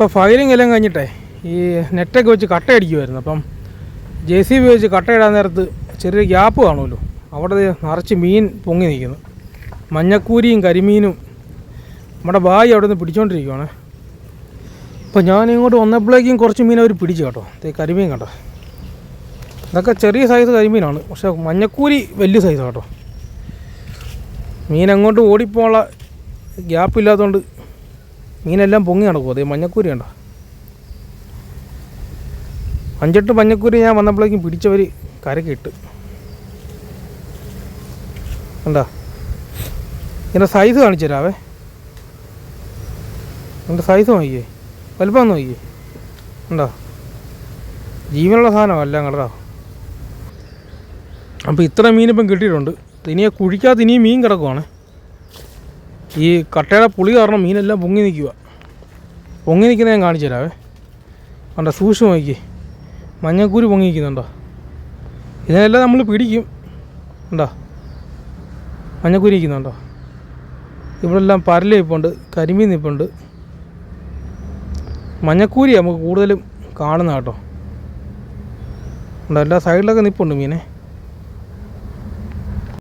ഇപ്പോൾ ഫയലിംഗ് എല്ലാം കഴിഞ്ഞിട്ടേ ഈ നെറ്റൊക്കെ വെച്ച് കട്ടയടിക്കുമായിരുന്നു. അപ്പം JCB വെച്ച് കട്ടയിടാൻ നേരത്ത് ചെറിയ ഗ്യാപ്പ് കാണുമല്ലോ, അവിടെ നിറച്ച് മീൻ പൊങ്ങി നിൽക്കുന്നു. മഞ്ഞക്കൂരിയും കരിമീനും നമ്മുടെ ബായി അവിടെ നിന്ന് പിടിച്ചുകൊണ്ടിരിക്കുവാണ്. അപ്പോൾ ഞാൻ ഇങ്ങോട്ട് വന്നപ്പോഴേക്കും കുറച്ച് മീൻ അവർ പിടിച്ചു കേട്ടോ. കരിമീൻ കേട്ടോ, ഇതൊക്കെ ചെറിയ സൈസ് കരിമീനാണ്, പക്ഷേ മഞ്ഞക്കൂരി വലിയ സൈസ് കേട്ടോ. മീൻ അങ്ങോട്ട് ഓടിപ്പോകാനുള്ള ഗ്യാപ്പില്ലാത്തതുകൊണ്ട് മീനെല്ലാം പൊങ്ങി നടക്കും. അതേ മഞ്ഞക്കൂരി കണ്ടോ, 5-8 മഞ്ഞക്കൂരി ഞാൻ വന്നപ്പോഴേക്കും പിടിച്ചവർ കരക്ക് ഇട്ട് കണ്ടോ. ഇതിൻ്റെ സൈസ് കാണിച്ചു തരാവേ, എൻ്റെ സൈസ് നോക്കിയേ, വലുപ്പം നോക്കിയേ ഉണ്ടോ, ജീവനുള്ള സാധനമല്ല കേട്ടോ. അപ്പോൾ ഇത്ര മീനിപ്പം കിട്ടിയിട്ടുണ്ട്. ഇനിയെ കുഴിക്കകത്ത് ഇനിയും മീൻ കിടക്കുവാണ്. ഈ കട്ടയുടെ പുളി കാരണം മീനെല്ലാം പൊങ്ങി നിൽക്കുക. പൊങ്ങി നിൽക്കുന്നത് ഞാൻ കാണിച്ചു തരാവേ. കണ്ടോ, സൂക്ഷിച്ച് നോക്കി മഞ്ഞക്കൂരി പൊങ്ങി നിൽക്കുന്നുണ്ടോ. ഇതിനെല്ലാം നമ്മൾ പിടിക്കും. ഉണ്ടോ, മഞ്ഞക്കൂരി നിൽക്കുന്നുണ്ടോ. ഇവിടെല്ലാം പരല് നിൽപ്പുണ്ട്, കരിമീൻ നിൽപ്പുണ്ട്. മഞ്ഞക്കൂരി നമുക്ക് കൂടുതലും കാണുന്ന കേട്ടോ. ഉണ്ടോ, എല്ലാ സൈഡിലൊക്കെ നിൽപ്പുണ്ട് മീനെ.